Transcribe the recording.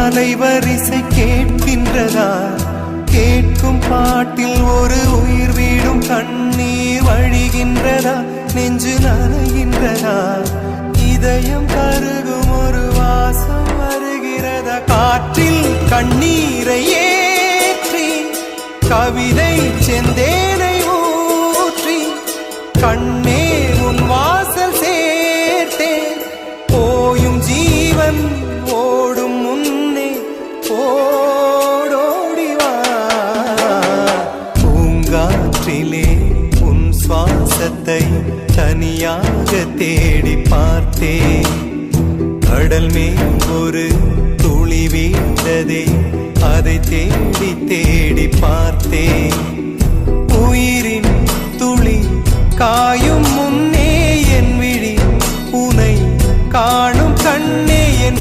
அலைவரிசை கேட்கின்றதா? கேட்கும் பாட்டில் ஒரு உயிர் வீடும் கண்ணீர் வழிகின்றதா? நெஞ்சு நனைகின்றதா? இதயம் கருகும் ஒரு வாசம் வருகிறதா? காற்றில் கண்ணீரை ஏற்றி கவிதை செந்தேனை ஊற்றி கண்ணே உன் வாசல் சேர்த்தேன். போயும் ஜீவன் ஓடும் முன்னே ஓடோடிவா. பூங்காற்றிலே உன் சுவாசத்தை தனியாக தேடி பார்த்தேன். கடல் மேல் ஒரு துளி வீழ்ந்ததே, அதை தேடி தேடி பார்த்தேன். உயிரின் துளி காயும் முன்னே என் விழி உனை காணும் கண்ணே.